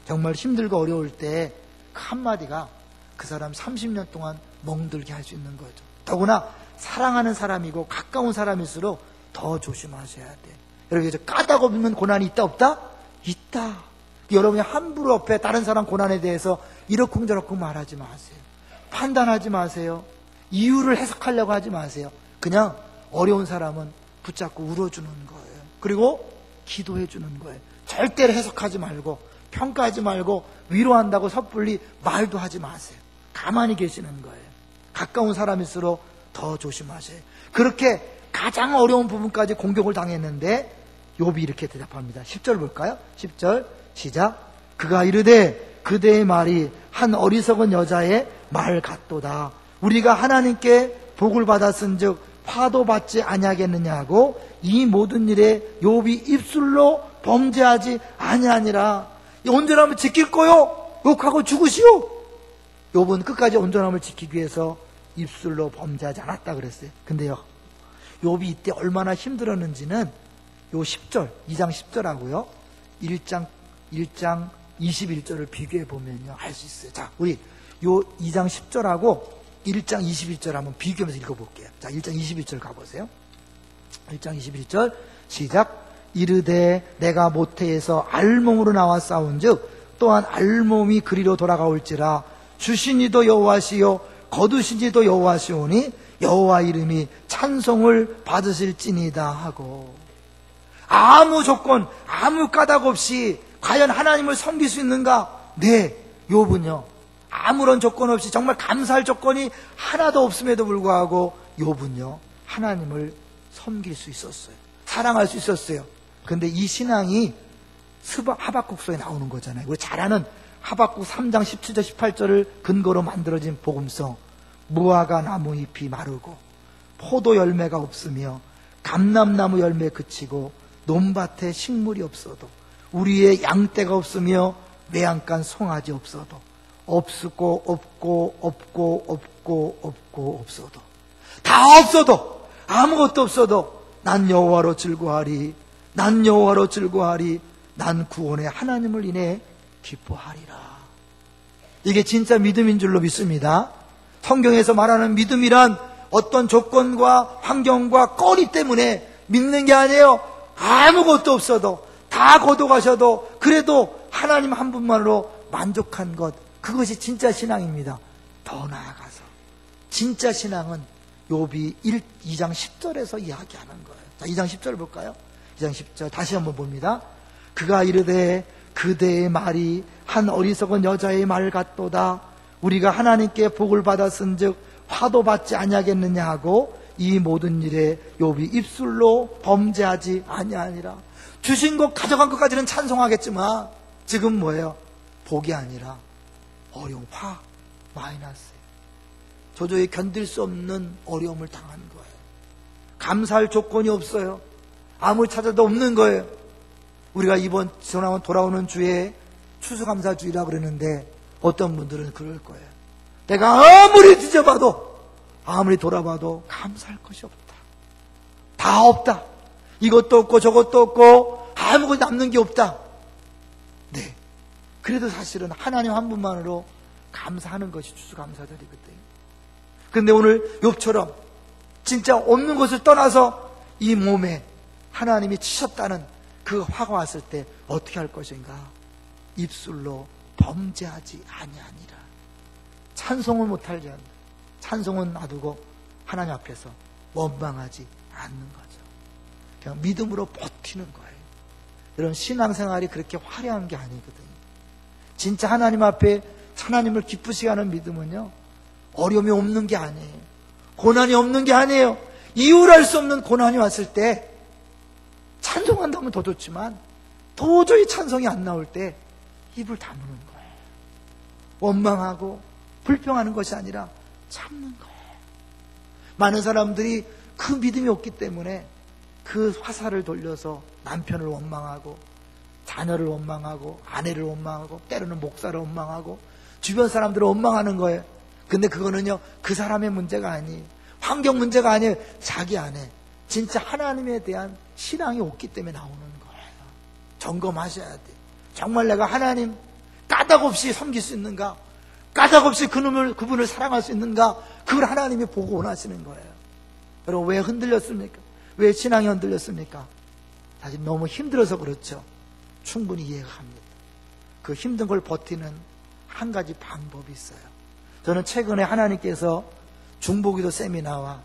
정말 힘들고 어려울 때 그 한마디가 그 사람 30년 동안 멍들게 할 수 있는 거죠. 더구나 사랑하는 사람이고 가까운 사람일수록 더 조심하셔야 돼. 여러분 까닭 없는 고난이 있다 없다? 있다. 여러분이 함부로 옆에 다른 사람 고난에 대해서 이러쿵저러쿵 말하지 마세요. 판단하지 마세요. 이유를 해석하려고 하지 마세요. 그냥 어려운 사람은 붙잡고 울어주는 거예요. 그리고 기도해 주는 거예요. 절대로 해석하지 말고 평가하지 말고 위로한다고 섣불리 말도 하지 마세요. 가만히 계시는 거예요. 가까운 사람일수록 더 조심하세요. 그렇게 가장 어려운 부분까지 공격을 당했는데 욥이 이렇게 대답합니다. 10절 볼까요? 10절 시작. 그가 이르되 그대의 말이 한 어리석은 여자의 말 같도다. 우리가 하나님께 복을 받았은즉 화도 받지 아니하겠느냐고 이 모든 일에 욥이 입술로 범죄하지 아니하니라. 온전함을 지킬 거요? 욕하고 죽으시오. 욥은 끝까지 온전함을 지키기 위해서 입술로 범죄하지 않았다 그랬어요. 근데요 욥이 이때 얼마나 힘들었는지는 요 10절 2장 10절하고요 1장 21절을 비교해 보면요 알 수 있어요. 자 우리 요 2장 10절하고 1장 21절 한번 비교하면서 읽어볼게요. 자 1장 21절 가보세요. 1장 21절 시작. 이르되 내가 모태에서 알몸으로 나와 싸운즉 또한 알몸이 그리로 돌아가올지라. 주신 이도 여호와시요 거두신 이도 여호와시오니 여호와 이름이 찬송을 받으실지니다 하고, 아무 조건 아무 까닭 없이 과연 하나님을 섬길 수 있는가? 네, 욥은요 아무런 조건 없이 정말 감사할 조건이 하나도 없음에도 불구하고 욥은요 하나님을 섬길 수 있었어요. 사랑할 수 있었어요. 근데 이 신앙이 하박국서에 나오는 거잖아요. 우리 잘 아는 하박국 3장 17절 18절을 근거로 만들어진 복음서. 무화과 나무 잎이 마르고 포도 열매가 없으며 감람나무 열매 그치고 논밭에 식물이 없어도 우리의 양떼가 없으며 매양간 송아지 없어도 없고 없어도 다 없어도 아무것도 없어도 난 여호와로 즐거하리. 난 여호와로 즐거하리. 난 구원의 하나님을 인해 기뻐하리라. 이게 진짜 믿음인 줄로 믿습니다. 성경에서 말하는 믿음이란 어떤 조건과 환경과 거리 때문에 믿는 게 아니에요. 아무것도 없어도 다 거둬가셔도 그래도 하나님 한 분만으로 만족한 것, 그것이 진짜 신앙입니다. 더 나아가서 진짜 신앙은 욥이 2장 10절에서 이야기하는 거예요. 자, 2장 10절 볼까요? 2장 10절 다시 한번 봅니다. 그가 이르되 그대의 말이 한 어리석은 여자의 말 같도다. 우리가 하나님께 복을 받았은즉 화도 받지 아니하겠느냐 하고 이 모든 일에 욥이 입술로 범죄하지 아니하니라. 주신 것 가져간 것까지는 찬송하겠지만 지금 뭐예요? 복이 아니라 어려움, 마이너스. 도저히 견딜 수 없는 어려움을 당한 거예요. 감사할 조건이 없어요. 아무리 찾아도 없는 거예요. 우리가 이번 돌아오는 주에 추수감사주의라고 그러는데 어떤 분들은 그럴 거예요. 내가 아무리 뒤져봐도, 아무리 돌아봐도 감사할 것이 없다. 다 없다. 이것도 없고 저것도 없고 아무것도 남는 게 없다. 네. 그래도 사실은 하나님 한 분만으로 감사하는 것이 추수감사절이거든요. 그런데 오늘 욥처럼 진짜 없는 것을 떠나서 이 몸에 하나님이 치셨다는 그 화가 왔을 때 어떻게 할 것인가? 입술로 범죄하지 아니하니라. 찬송을 못하지 않는다. 찬송은 놔두고 하나님 앞에서 원망하지 않는 거죠. 그냥 믿음으로 버티는 거예요. 이런 신앙생활이 그렇게 화려한 게 아니거든요. 진짜 하나님 앞에 하나님을 기쁘시게 하는 믿음은요, 어려움이 없는 게 아니에요. 고난이 없는 게 아니에요. 이유랄 수 없는 고난이 왔을 때 찬송한다면 더 좋지만 도저히 찬송이 안 나올 때 입을 다무는 거예요. 원망하고 불평하는 것이 아니라 참는 거예요. 많은 사람들이 그 믿음이 없기 때문에 그 화살을 돌려서 남편을 원망하고 자녀를 원망하고 아내를 원망하고 때로는 목사를 원망하고 주변 사람들을 원망하는 거예요. 근데 그거는요, 그 사람의 문제가 아니에요. 환경 문제가 아니에요. 자기 안에 진짜 하나님에 대한 신앙이 없기 때문에 나오는 거예요. 점검하셔야 돼요. 정말 내가 하나님 까닭 없이 섬길 수 있는가? 까닭 없이 그분을 사랑할 수 있는가? 그걸 하나님이 보고 원하시는 거예요. 여러분, 왜 흔들렸습니까? 왜 신앙이 흔들렸습니까? 사실 너무 힘들어서 그렇죠. 충분히 이해가 갑니다. 그 힘든 걸 버티는 한 가지 방법이 있어요. 저는 최근에 하나님께서 중보기도 세미나와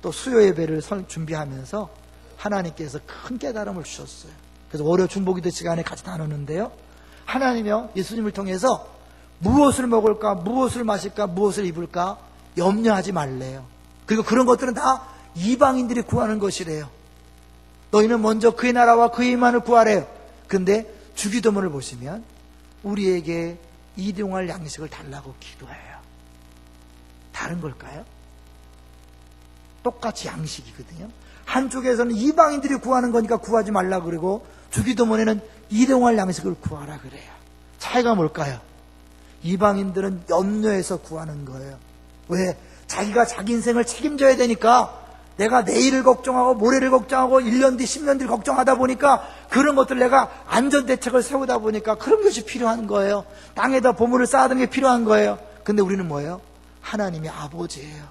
또 수요 예배를 준비하면서 하나님께서 큰 깨달음을 주셨어요. 그래서 월요 중보기도 시간에 같이 나누는데요, 하나님이요, 예수님을 통해서 무엇을 먹을까, 무엇을 마실까, 무엇을 입을까 염려하지 말래요. 그리고 그런 것들은 다 이방인들이 구하는 것이래요. 너희는 먼저 그의 나라와 그의 임만을 구하래요. 근데 주기도문을 보시면 우리에게 일용할 양식을 달라고 기도해요. 다른 걸까요? 똑같이 양식이거든요. 한쪽에서는 이방인들이 구하는 거니까 구하지 말라 그러고, 주기도문에는 일용할 양식을 구하라 그래요. 차이가 뭘까요? 이방인들은 염려해서 구하는 거예요. 왜? 자기가 자기 인생을 책임져야 되니까, 내가 내일을 걱정하고 모레를 걱정하고 1년 뒤 10년 뒤를 걱정하다 보니까 그런 것들 내가 안전대책을 세우다 보니까 그런 것이 필요한 거예요. 땅에다 보물을 쌓아두는 게 필요한 거예요. 근데 우리는 뭐예요? 하나님이 아버지예요.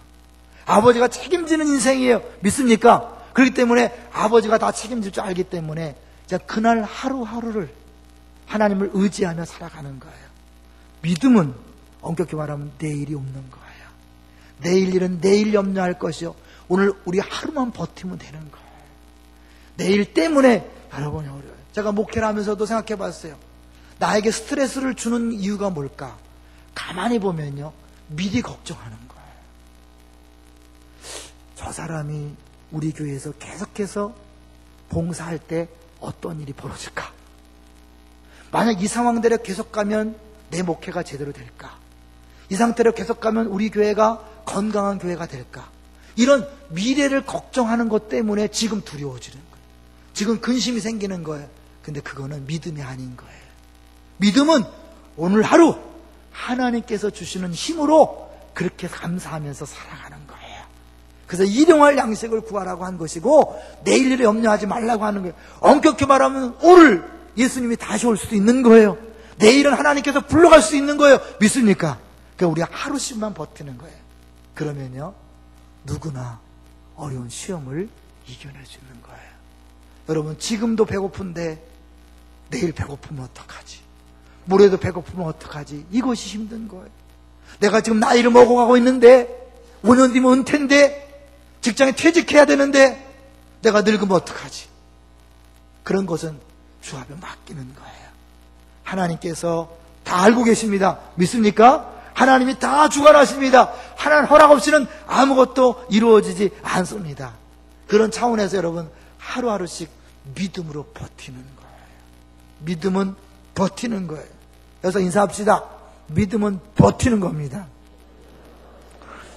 아버지가 책임지는 인생이에요. 믿습니까? 그렇기 때문에 아버지가 다 책임질 줄 알기 때문에 이제 그날 하루하루를 하나님을 의지하며 살아가는 거예요. 믿음은 엄격히 말하면 내일이 없는 거예요. 내일 일은 내일 염려할 것이요, 오늘 우리 하루만 버티면 되는 거예요. 내일 때문에 여러분이 어려워요. 제가 목회를 하면서도 생각해 봤어요. 나에게 스트레스를 주는 이유가 뭘까? 가만히 보면요, 미리 걱정하는 거예요. 저 사람이 우리 교회에서 계속해서 봉사할 때 어떤 일이 벌어질까? 만약 이 상황대로 계속 가면 내 목회가 제대로 될까? 이 상태로 계속 가면 우리 교회가 건강한 교회가 될까? 이런 미래를 걱정하는 것 때문에 지금 두려워지는 거예요. 지금 근심이 생기는 거예요. 근데 그거는 믿음이 아닌 거예요. 믿음은 오늘 하루 하나님께서 주시는 힘으로 그렇게 감사하면서 살아가는 거예요. 그래서 일용할 양식을 구하라고 한 것이고, 내일 일을 염려하지 말라고 하는 거예요. 엄격히 말하면 오늘 예수님이 다시 올 수도 있는 거예요. 내일은 하나님께서 불러갈 수 있는 거예요. 믿습니까? 그러니까 우리가 하루씩만 버티는 거예요. 그러면요, 누구나 어려운 시험을 이겨낼 수 있는 거예요. 여러분, 지금도 배고픈데 내일 배고프면 어떡하지? 모레도 배고프면 어떡하지? 이것이 힘든 거예요. 내가 지금 나이를 먹어가고 있는데 5년 뒤면 은퇴인데 직장에 퇴직해야 되는데 내가 늙으면 어떡하지? 그런 것은 주 앞에 맡기는 거예요. 하나님께서 다 알고 계십니다. 믿습니까? 하나님이 다 주관하십니다. 하나님 허락 없이는 아무것도 이루어지지 않습니다. 그런 차원에서 여러분, 하루하루씩 믿음으로 버티는 거예요. 믿음은 버티는 거예요. 그래서 인사합시다. 믿음은 버티는 겁니다.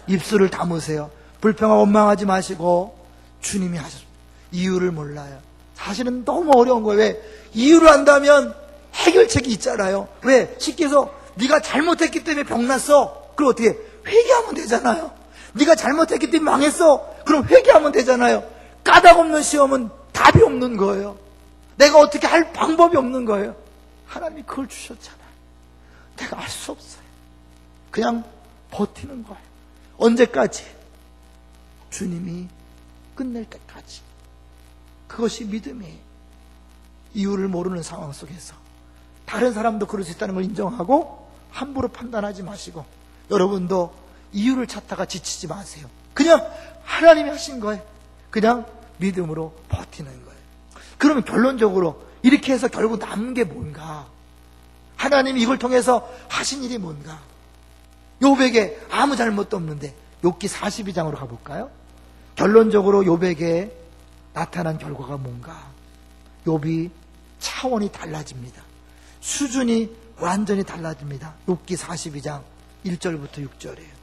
입술을 다무세요. 불평하고 원망하지 마시고, 주님이 하셨습니다. 이유를 몰라요. 사실은 너무 어려운 거예요. 왜? 이유를 안다면 해결책이 있잖아요. 왜? 쉽게 해서 네가 잘못했기 때문에 병났어. 그럼 어떻게 회개하면 되잖아요. 네가 잘못했기 때문에 망했어. 그럼 회개하면 되잖아요. 까닭 없는 시험은 답이 없는 거예요. 내가 어떻게 할 방법이 없는 거예요. 하나님이 그걸 주셨잖아요. 내가 알 수 없어요. 그냥 버티는 거예요. 언제까지? 주님이 끝낼 때까지. 그것이 믿음이에요. 이유를 모르는 상황 속에서 다른 사람도 그럴 수 있다는 걸 인정하고 함부로 판단하지 마시고, 여러분도 이유를 찾다가 지치지 마세요. 그냥 하나님이 하신 거예요. 그냥 믿음으로 버티는 거예요. 그러면 결론적으로 이렇게 해서 결국 남은 게 뭔가? 하나님이 이걸 통해서 하신 일이 뭔가? 욥에게 아무 잘못도 없는데 욥기 42장으로 가볼까요? 결론적으로 욥에게 나타난 결과가 뭔가? 욥이 차원이 달라집니다. 수준이 완전히 달라집니다. 욥기 42장 1절부터 6절이에요.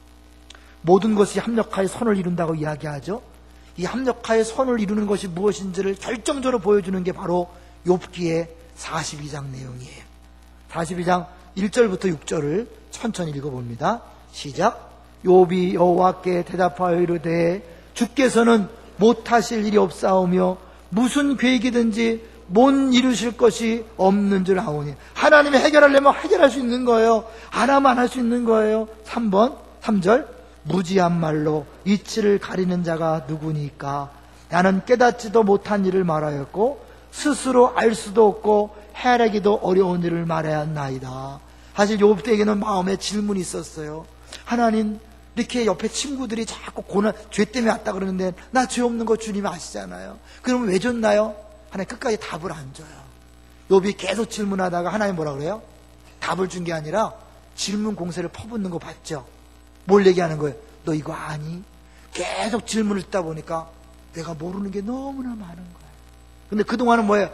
모든 것이 합력하여 선을 이룬다고 이야기하죠. 이 합력하여 선을 이루는 것이 무엇인지를 결정적으로 보여주는 게 바로 욥기의 42장 내용이에요. 42장 1절부터 6절을 천천히 읽어봅니다. 시작. 욥이 여호와께 대답하여 이르되 주께서는 못하실 일이 없사오며 무슨 계획이든지 못 이루실 것이 없는 줄 아오니. 하나님이 해결하려면 해결할 수 있는 거예요. 안 하면 안 할 수 있는 거예요. 3절 무지한 말로 이치를 가리는 자가 누구니까. 나는 깨닫지도 못한 일을 말하였고 스스로 알 수도 없고 해내기도 어려운 일을 말하였나이다. 사실 욥에게는 마음에 질문이 있었어요. 하나님, 이렇게 옆에 친구들이 자꾸 고난, 죄 때문에 왔다 그러는데 나 죄 없는 거 주님 아시잖아요. 그러면 왜 줬나요? 하나님 끝까지 답을 안 줘요. 욥이 계속 질문하다가 하나님 뭐라 그래요? 답을 준 게 아니라 질문 공세를 퍼붓는 거 봤죠? 뭘 얘기하는 거예요? 너 이거 아니? 계속 질문을 듣다 보니까 내가 모르는 게 너무나 많은 거예요. 근데 그동안은 뭐예요?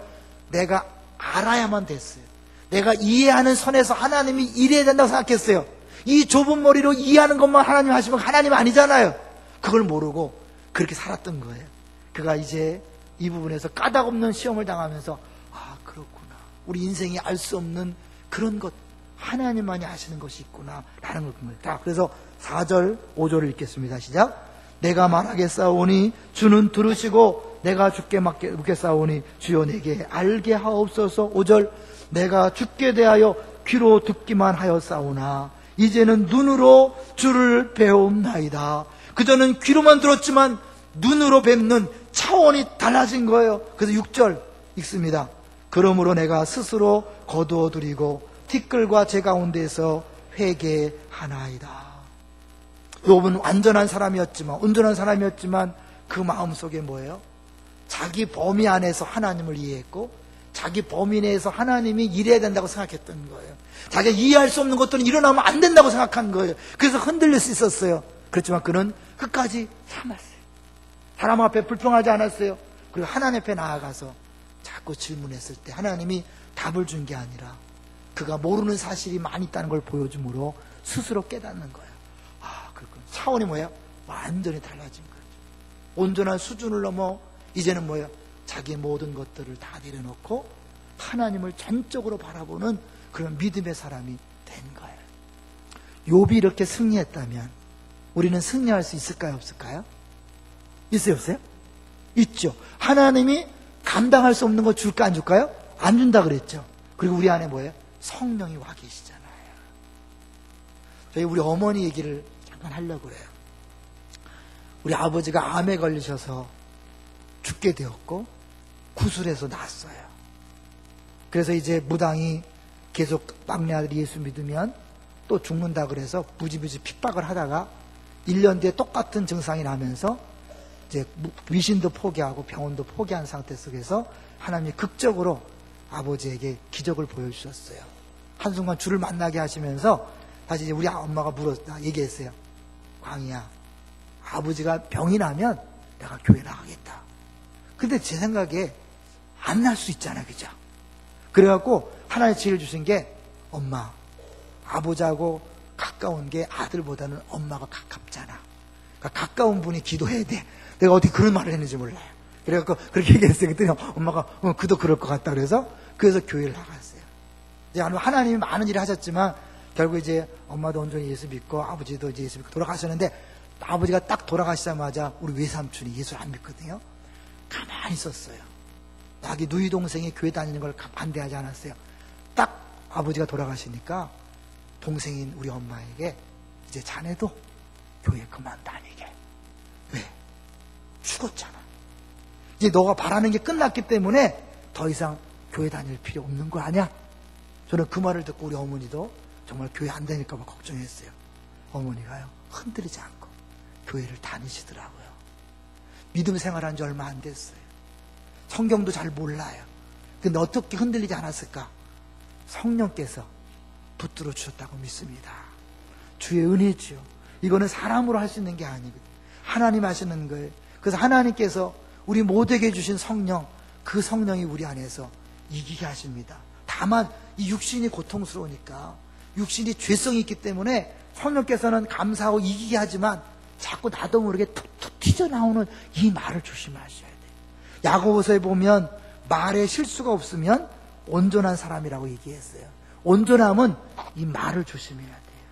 내가 알아야만 됐어요. 내가 이해하는 선에서 하나님이 이래야 된다고 생각했어요. 이 좁은 머리로 이해하는 것만 하나님 하시면 하나님 아니잖아요. 그걸 모르고 그렇게 살았던 거예요. 그가 이제 이 부분에서 까닭없는 시험을 당하면서 아, 그렇구나. 우리 인생이 알 수 없는 그런 것, 하나님만이 아시는 것이 있구나 라는 걸 본 거예요. 자, 그래서 4절, 5절을 읽겠습니다. 시작. 내가 말하겠사오니 주는 들으시고 내가 주께 묻겠사오니 주여 내게 알게 하옵소서. 5절. 내가 주께 대하여 귀로 듣기만 하였사오나 이제는 눈으로 주를 배움나이다. 그전은 귀로만 들었지만 눈으로 뵙는 차원이 달라진 거예요. 그래서 6절 읽습니다. 그러므로 내가 스스로 거두어드리고 티끌과 제 가운데서 회개하나이다. 욥은 완전한 사람이었지만, 온전한 사람이었지만 그 마음속에 뭐예요? 자기 범위 안에서 하나님을 이해했고 자기 범위 내에서 하나님이 이래야 된다고 생각했던 거예요. 자기가 이해할 수 없는 것들은 일어나면 안 된다고 생각한 거예요. 그래서 흔들릴 수 있었어요. 그렇지만 그는 끝까지 참았어요. 사람 앞에 불평하지 않았어요. 그리고 하나님 앞에 나아가서 자꾸 질문했을 때 하나님이 답을 준 게 아니라 그가 모르는 사실이 많이 있다는 걸 보여줌으로 스스로 깨닫는 거예요. 아, 그렇군. 차원이 뭐예요? 완전히 달라진 거죠. 온전한 수준을 넘어 이제는 뭐예요? 자기 모든 것들을 다 내려놓고 하나님을 전적으로 바라보는 그런 믿음의 사람이 된 거예요. 욥이 이렇게 승리했다면 우리는 승리할 수 있을까요? 없을까요? 있어요? 없어요? 있죠. 하나님이 감당할 수 없는 거 줄까 안 줄까요? 안 준다 그랬죠. 그리고 우리 안에 뭐예요? 성령이 와 계시잖아요. 저희 우리 어머니 얘기를 잠깐 하려고 그래요. 우리 아버지가 암에 걸리셔서 죽게 되었고 구술해서 났어요. 그래서 이제 무당이 계속 막내 아들이 예수 믿으면 또 죽는다 그래서 무지무지 핍박을 하다가 1년 뒤에 똑같은 증상이 나면서 이제 위신도 포기하고 병원도 포기한 상태 속에서 하나님이 극적으로 아버지에게 기적을 보여주셨어요. 한순간 주를 만나게 하시면서 다시 이제 우리 엄마가 얘기했어요. 광희야, 아버지가 병이 나면 내가 교회 나가겠다. 근데 제 생각에 안 날 수 있잖아요. 그죠? 그래갖고 하나님 지혜를 주신 게 엄마, 아버지하고 가까운 게 아들보다는 엄마가 가깝잖아. 그러니까 가까운 분이 기도해야 돼. 내가 어떻게 그런 말을 했는지 몰라요. 그래갖고 그렇게 얘기했어요. 그랬더니 엄마가 그도 그럴 것 같다. 그래서 교회를 나갔어요. 이제 하나님이 많은 일을 하셨지만 결국 이제 엄마도 온전히 예수 믿고 아버지도 이제 예수 믿고 돌아가셨는데, 아버지가 딱 돌아가시자마자 우리 외삼촌이 예수를 안 믿거든요. 가만히 있었어요. 자기 누이 동생이 교회 다니는 걸 반대하지 않았어요. 딱 아버지가 돌아가시니까 동생인 우리 엄마에게 이제 자네도 교회 그만 다니게. 왜? 죽었잖아. 이제 너가 바라는 게 끝났기 때문에 더 이상 교회 다닐 필요 없는 거 아니야? 저는 그 말을 듣고 우리 어머니도 정말 교회 안 다닐까 봐 걱정했어요. 어머니가요, 흔들리지 않고 교회를 다니시더라고요. 믿음 생활한 지 얼마 안 됐어요. 성경도 잘 몰라요. 근데 어떻게 흔들리지 않았을까? 성령께서 붙들어 주셨다고 믿습니다. 주의 은혜지요. 이거는 사람으로 할 수 있는 게 아니거든요. 하나님 하시는 거예요. 그래서 하나님께서 우리 모두에게 주신 성령, 그 성령이 우리 안에서 이기게 하십니다. 다만 이 육신이 고통스러우니까, 육신이 죄성이 있기 때문에 성령께서는 감사하고 이기게 하지만 자꾸 나도 모르게 툭툭 튀어나오는 이 말을 조심하셔야 돼요. 야고보서에 보면 말에 실수가 없으면 온전한 사람이라고 얘기했어요. 온전함은 이 말을 조심해야 돼요.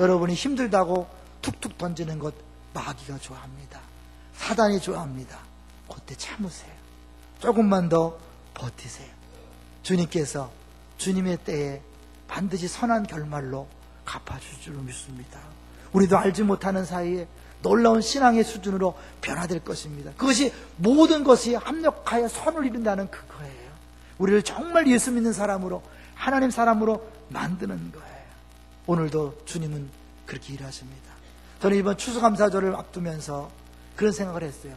여러분이 힘들다고 툭툭 던지는 것 마귀가 좋아합니다. 사단이 좋아합니다. 그때 참으세요. 조금만 더 버티세요. 주님께서 주님의 때에 반드시 선한 결말로 갚아줄 줄로 믿습니다. 우리도 알지 못하는 사이에 놀라운 신앙의 수준으로 변화될 것입니다. 그것이 모든 것이 합력하여 선을 이룬다는 그거예요. 우리를 정말 예수 믿는 사람으로, 하나님 사람으로 만드는 거예요. 오늘도 주님은 그렇게 일하십니다. 저는 이번 추수감사절을 앞두면서 그런 생각을 했어요.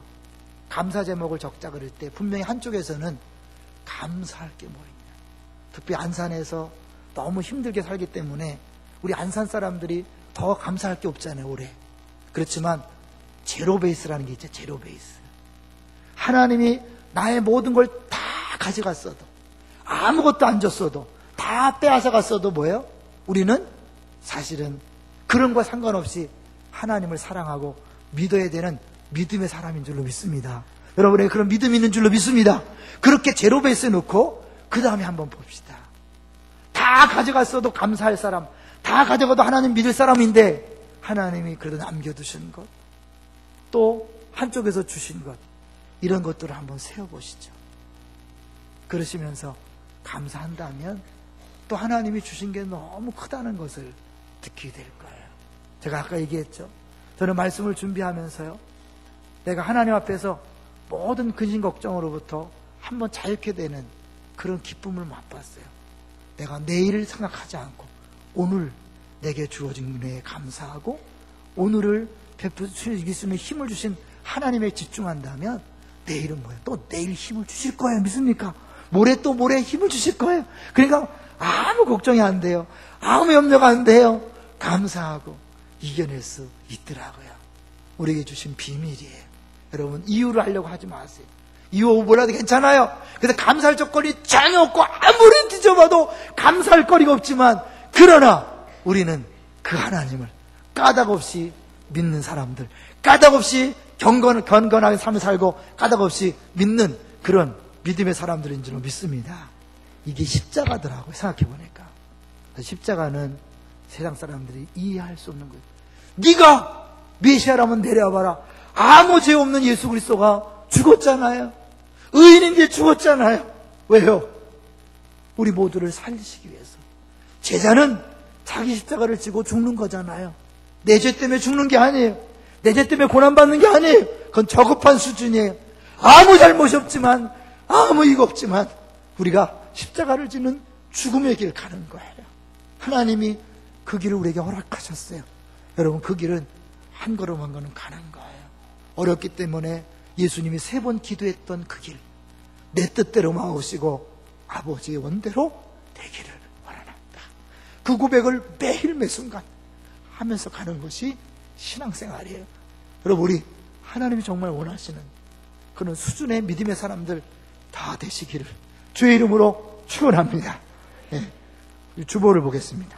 감사 제목을 적자 그럴 때 분명히 한쪽에서는 감사할 게 뭐 있냐. 특히 안산에서 너무 힘들게 살기 때문에 우리 안산 사람들이 더 감사할 게 없잖아요, 올해. 그렇지만 제로 베이스라는 게 있죠. 제로 베이스. 하나님이 나의 모든 걸 다 가져갔어도, 아무것도 안 줬어도, 다 빼앗아 갔어도 뭐예요? 우리는 사실은 그런 거 상관없이 하나님을 사랑하고 믿어야 되는 믿음의 사람인 줄로 믿습니다. 여러분의 그런 믿음이 있는 줄로 믿습니다. 그렇게 제로 베이스에 놓고 그 다음에 한번 봅시다. 다 가져갔어도 감사할 사람, 다 가져가도 하나님 믿을 사람인데 하나님이 그래도 남겨두신 것, 또 한쪽에서 주신 것, 이런 것들을 한번 세워보시죠. 그러시면서 감사한다면 또 하나님이 주신 게 너무 크다는 것을 듣게 될 거예요. 제가 아까 얘기했죠. 저는 말씀을 준비하면서요, 내가 하나님 앞에서 모든 근심 걱정으로부터 한번 자유케 되는 그런 기쁨을 맛봤어요. 내가 내일을 생각하지 않고 오늘 내게 주어진 은혜에 감사하고 오늘을 이길 수 있는 힘을 주신 하나님에 집중한다면 내일은 뭐예요? 또 내일 힘을 주실 거예요. 믿습니까? 모레 또 모레 힘을 주실 거예요. 그러니까 아무 걱정이 안 돼요. 아무 염려가 안 돼요. 감사하고 이겨낼 수 있더라고요. 우리에게 주신 비밀이에요. 여러분, 이유를 알려고 하지 마세요. 이유 몰라도 괜찮아요. 그래서 감사할 조건이 전혀 없고 아무리 뒤져봐도 감사할 거리가 없지만, 그러나 우리는 그 하나님을 까닭없이 믿는 사람들, 까닭없이 경건하게 삶을 살고 까닭없이 믿는 그런 믿음의 사람들인 줄로 믿습니다. 이게 십자가더라고요. 생각해보니까. 십자가는 세상 사람들이 이해할 수 없는 거예요. 네가 메시아라면 내려와봐라. 아무 죄 없는 예수 그리스도가 죽었잖아요. 의인인데 죽었잖아요. 왜요? 우리 모두를 살리시기 위해서. 제자는 자기 십자가를 지고 죽는 거잖아요. 내 죄 때문에 죽는 게 아니에요. 내 죄 때문에 고난받는 게 아니에요. 그건 저급한 수준이에요. 아무 잘못이 없지만, 아무 이가 없지만 우리가 십자가를 지는 죽음의 길 가는 거예요. 하나님이 그 길을 우리에게 허락하셨어요. 여러분, 그 길은 한 걸음 한 걸음 가는 거예요. 어렵기 때문에 예수님이 3번 기도했던 그 길, 내 뜻대로 마오시고 아버지의 원대로 되기를 원하나이다. 그 고백을 매일 매순간 하면서 가는 것이 신앙생활이에요. 여러분, 우리 하나님이 정말 원하시는 그런 수준의 믿음의 사람들 다 되시기를 주의 이름으로 축원합니다. 네, 주보를 보겠습니다.